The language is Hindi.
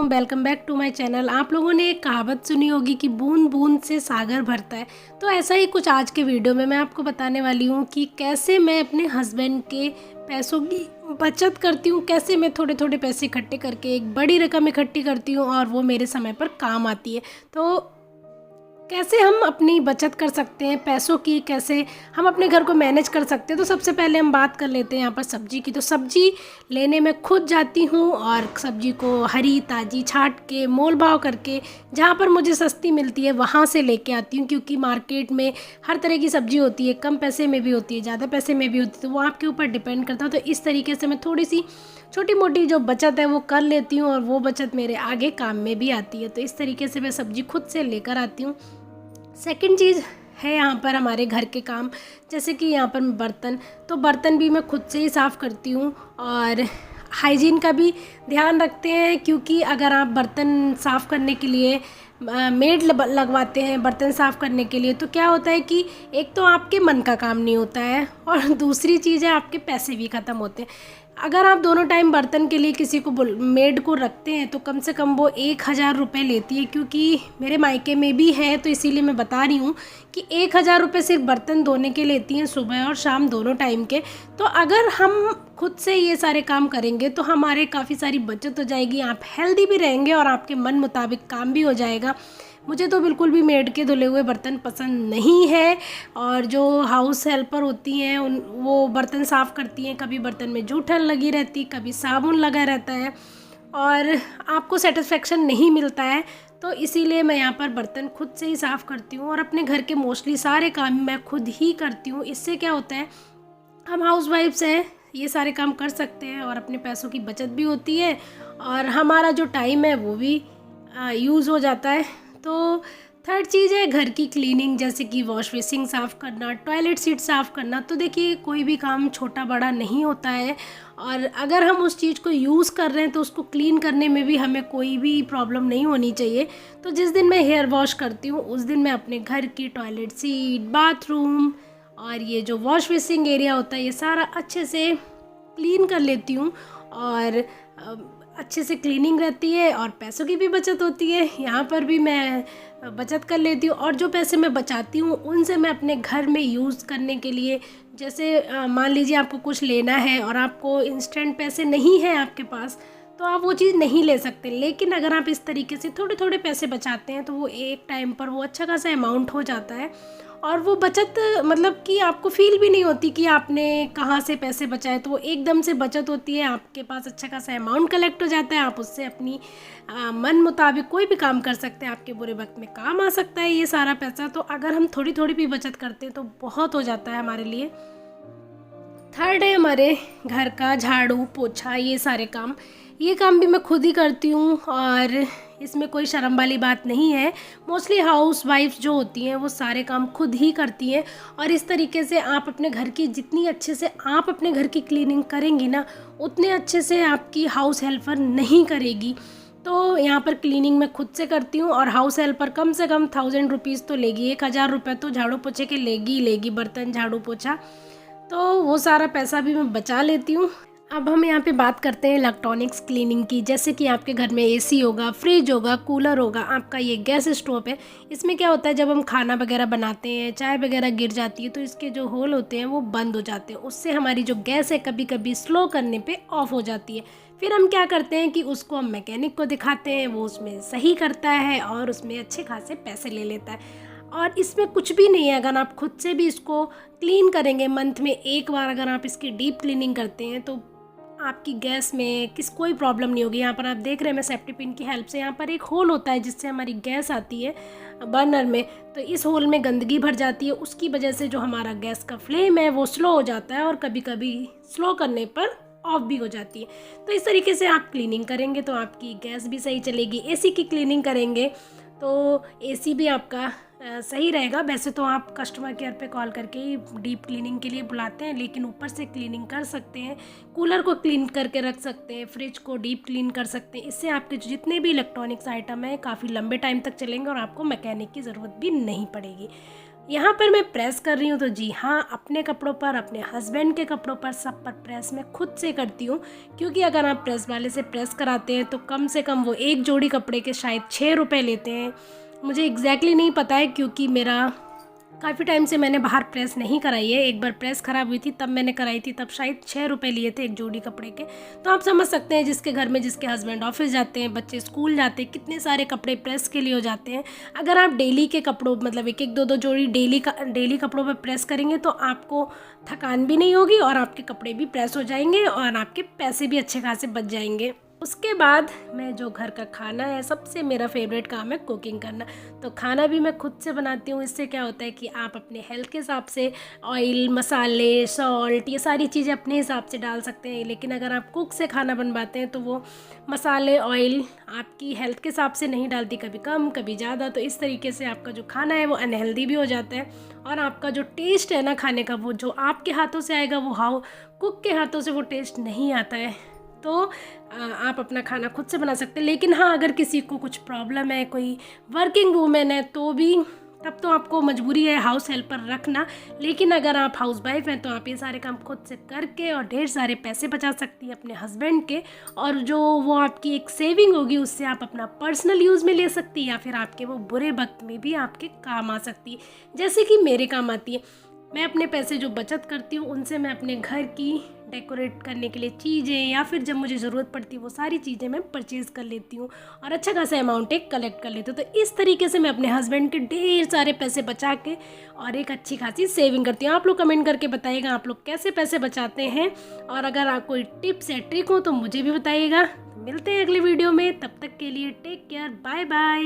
वालेकुम, welcome back to my channel. आप लोगों ने एक कहावत सुनी होगी कि बूंद बूंद से सागर भरता है। तो ऐसा ही कुछ आज के वीडियो में मैं आपको बताने वाली हूँ कि कैसे मैं अपने हस्बैंड के पैसों की बचत करती हूँ, कैसे मैं थोड़े थोड़े पैसे इकट्ठे करके एक बड़ी रकम इकट्ठी करती हूँ और वो मेरे समय पर काम आती है। तो कैसे हम अपनी बचत कर सकते हैं पैसों की, कैसे हम अपने घर को मैनेज कर सकते हैं। तो सबसे पहले हम बात कर लेते हैं यहाँ पर सब्जी की। तो सब्जी लेने में खुद जाती हूँ और सब्जी को हरी ताज़ी छांट के मोल भाव करके जहाँ पर मुझे सस्ती मिलती है वहाँ से लेके आती हूँ, क्योंकि मार्केट में हर तरह की सब्जी होती है, कम पैसे में भी होती है, ज़्यादा पैसे में भी होती है, तो वो आपके ऊपर डिपेंड करता है। तो इस तरीके से मैं थोड़ी सी छोटी मोटी जो बचत है वो कर लेती हूँ और वो बचत मेरे आगे काम में भी आती है। तो इस तरीके से मैं सब्जी खुद से लेकर आती हूँ। सेकंड चीज़ है यहाँ पर हमारे घर के काम, जैसे कि यहाँ पर बर्तन भी मैं खुद से ही साफ़ करती हूँ और हाइजीन का भी ध्यान रखते हैं, क्योंकि अगर आप बर्तन साफ़ करने के लिए मेड लगवाते हैं बर्तन साफ़ करने के लिए, तो क्या होता है कि एक तो आपके मन का काम नहीं होता है और दूसरी चीज़ है आपके पैसे भी ख़त्म होते हैं। अगर आप दोनों टाइम बर्तन के लिए किसी को मेड को रखते हैं तो कम से कम वो 1,000 रुपये लेती है, क्योंकि मेरे मायके में भी है, तो इसीलिए मैं बता रही हूँ कि 1,000 रुपये सिर्फ बर्तन धोने के लेती हैं, सुबह और शाम दोनों टाइम के। तो अगर हम खुद से ये सारे काम करेंगे तो हमारे काफ़ी सारी बचत हो जाएगी, आप हेल्दी भी रहेंगे और आपके मन मुताबिक काम भी हो जाएगा। मुझे तो बिल्कुल भी मेड के धुले हुए बर्तन पसंद नहीं है, और जो हाउस हेल्पर होती हैं वो बर्तन साफ़ करती हैं, कभी बर्तन में जूठन लगी रहती, कभी साबुन लगा रहता है और आपको सेटिस्फेक्शन नहीं मिलता है। तो इसीलिए मैं यहाँ पर बर्तन खुद से ही साफ़ करती हूँ और अपने घर के मोस्टली सारे काम मैं खुद ही करती हूँ। इससे क्या होता है, हम हाउसवाइफ्स हैं, ये सारे काम कर सकते हैं और अपने पैसों की बचत भी होती है और हमारा जो टाइम है वो भी यूज़ हो जाता है। तो थर्ड चीज़ है घर की क्लीनिंग, जैसे कि वॉश बेसिन साफ़ करना, टॉयलेट सीट साफ़ करना। तो देखिए कोई भी काम छोटा बड़ा नहीं होता है और अगर हम उस चीज़ को यूज़ कर रहे हैं तो उसको क्लीन करने में भी हमें कोई भी प्रॉब्लम नहीं होनी चाहिए। तो जिस दिन मैं हेयर वॉश करती हूँ उस दिन मैं अपने घर की टॉयलेट सीट, बाथरूम और ये जो वॉश बेसिन एरिया होता है ये सारा अच्छे से क्लीन कर लेती हूँ और अच्छे से क्लीनिंग रहती है और पैसों की भी बचत होती है। यहाँ पर भी मैं बचत कर लेती हूँ और जो पैसे मैं बचाती हूँ उनसे मैं अपने घर में यूज़ करने के लिए, जैसे मान लीजिए आपको कुछ लेना है और आपको इंस्टेंट पैसे नहीं है आपके पास, तो आप वो चीज़ नहीं ले सकते। लेकिन अगर आप इस तरीके से थोड़े थोड़े पैसे बचाते हैं तो वो एक टाइम पर वो अच्छा खासा अमाउंट हो जाता है और वो बचत मतलब कि आपको फील भी नहीं होती कि आपने कहाँ से पैसे बचाए, तो वो एकदम से बचत होती है, आपके पास अच्छा खासा अमाउंट कलेक्ट हो जाता है, आप उससे अपनी मन मुताबिक कोई भी काम कर सकते हैं, आपके बुरे वक्त में काम आ सकता है ये सारा पैसा। तो अगर हम थोड़ी थोड़ी भी बचत करते हैं तो बहुत हो जाता है हमारे लिए। थर्ड है हमारे घर का झाड़ू पोछा, ये काम भी मैं खुद ही करती हूँ और इसमें कोई शर्म वाली बात नहीं है। मोस्टली हाउस वाइफ्स जो होती हैं वो सारे काम खुद ही करती हैं और इस तरीके से आप अपने घर की जितनी अच्छे से आप अपने घर की क्लीनिंग करेंगी ना, उतने अच्छे से आपकी हाउस हेल्पर नहीं करेगी। तो यहाँ पर क्लीनिंग मैं खुद से करती हूँ और हाउस हेल्पर कम से कम 1,000 रुपीज़ तो लेगी, 1,000 रुपये तो झाड़ू पोछे के लेगी, बर्तन झाड़ू पोछा, तो वो सारा पैसा भी मैं बचा लेती हूँ। अब हम यहाँ पे बात करते हैं इलेक्ट्रॉनिक्स क्लीनिंग की, जैसे कि आपके घर में एसी होगा, फ्रिज होगा, कूलर होगा, आपका ये गैस स्टोव है। इसमें क्या होता है, जब हम खाना वगैरह बनाते हैं, चाय वगैरह गिर जाती है तो इसके जो होल होते हैं वो बंद हो जाते हैं, उससे हमारी जो गैस है कभी कभी स्लो करने पे ऑफ हो जाती है। फिर हम क्या करते हैं कि उसको हम मैकेनिक को दिखाते हैं, वो उसमें सही करता है और उसमें अच्छे खासे पैसे ले लेता है। और इसमें कुछ भी नहीं है, अगर आप खुद से भी इसको क्लीन करेंगे, मंथ में एक बार अगर आप इसकी डीप क्लीनिंग करते हैं तो आपकी गैस में कोई प्रॉब्लम नहीं होगी। यहाँ पर आप देख रहे हैं मैं सेफ्टी पिन की हेल्प से, यहाँ पर एक होल होता है जिससे हमारी गैस आती है बर्नर में, तो इस होल में गंदगी भर जाती है, उसकी वजह से जो हमारा गैस का फ्लेम है वो स्लो हो जाता है और कभी कभी स्लो करने पर ऑफ भी हो जाती है। तो इस तरीके से आप क्लीनिंग करेंगे तो आपकी गैस भी सही चलेगी। एसी की क्लीनिंग करेंगे तो एसी भी आपका सही रहेगा। वैसे तो आप कस्टमर केयर पे कॉल करके ही डीप क्लीनिंग के लिए बुलाते हैं, लेकिन ऊपर से क्लीनिंग कर सकते हैं, कूलर को क्लीन करके रख सकते हैं, फ्रिज को डीप क्लीन कर सकते हैं। इससे आपके जितने भी इलेक्ट्रॉनिक्स आइटम हैं काफ़ी लंबे टाइम तक चलेंगे और आपको मैकेनिक की ज़रूरत भी नहीं पड़ेगी। यहाँ पर मैं प्रेस कर रही हूँ तो जी हाँ, अपने कपड़ों पर, अपने हस्बैंड के कपड़ों पर, सब पर प्रेस मैं खुद से करती हूँ। क्योंकि अगर आप प्रेस वाले से प्रेस कराते हैं तो कम से कम वो एक जोड़ी कपड़े के शायद 6 रुपये लेते हैं। मुझे एग्जैक्टली नहीं पता है, क्योंकि मेरा काफ़ी टाइम से मैंने बाहर प्रेस नहीं कराई है। एक बार प्रेस ख़राब हुई थी तब मैंने कराई थी, तब शायद 6 रुपये लिए थे एक जोड़ी कपड़े के। तो आप समझ सकते हैं जिसके घर में जिसके हस्बैंड ऑफिस जाते हैं, बच्चे स्कूल जाते हैं, कितने सारे कपड़े प्रेस के लिए हो जाते हैं। अगर आप डेली के कपड़ों मतलब एक एक दो दो जोड़ी डेली कपड़ों पर प्रेस करेंगे तो आपको थकान भी नहीं होगी और आपके कपड़े भी प्रेस हो जाएंगे और आपके पैसे भी अच्छे खासे बच जाएंगे। उसके बाद मैं जो घर का खाना है, सबसे मेरा फेवरेट काम है कुकिंग करना। तो खाना भी मैं खुद से बनाती हूँ। इससे क्या होता है कि आप अपने हेल्थ के हिसाब से ऑयल, मसाले, सॉल्ट, ये सारी चीज़ें अपने हिसाब से डाल सकते हैं। लेकिन अगर आप कुक से खाना बनवाते हैं तो वो मसाले, ऑयल आपकी हेल्थ के हिसाब से नहीं डालती, कभी कम कभी ज़्यादा। तो इस तरीके से आपका जो खाना है वो अनहेल्दी भी हो जाता है और आपका जो टेस्ट है ना खाने का, वो जो आपके हाथों से आएगा वो कुक के हाथों से वो टेस्ट नहीं आता है। तो आप अपना खाना खुद से बना सकते हैं। लेकिन हाँ, अगर किसी को कुछ प्रॉब्लम है, कोई वर्किंग वूमेन है, तो भी तब तो आपको मजबूरी है हाउस हेल्पर रखना। लेकिन अगर आप हाउस वाइफ हैं तो आप ये सारे काम खुद से करके और ढेर सारे पैसे बचा सकती हैं अपने हस्बैंड के। और जो वो आपकी एक सेविंग होगी उससे आप अपना पर्सनल यूज़ में ले सकती है, या फिर आपके वो बुरे वक्त में भी आपके काम आ सकती है, जैसे कि मेरे काम आती है। मैं अपने पैसे जो बचत करती हूँ उनसे मैं अपने घर की डेकोरेट करने के लिए चीज़ें, या फिर जब मुझे ज़रूरत पड़ती है वो सारी चीज़ें मैं परचेज़ कर लेती हूँ और अच्छा खासा अमाउंट एक कलेक्ट कर लेती हूँ। तो इस तरीके से मैं अपने हस्बैंड के ढेर सारे पैसे बचा के और एक अच्छी खासी सेविंग करती हूँ। आप लोग कमेंट करके बताइएगा आप लोग कैसे पैसे बचाते हैं, और अगर आप कोई टिप्स या ट्रिक हो तो मुझे भी बताइएगा। मिलते हैं अगले वीडियो में, तब तक के लिए टेक केयर, बाय बाय।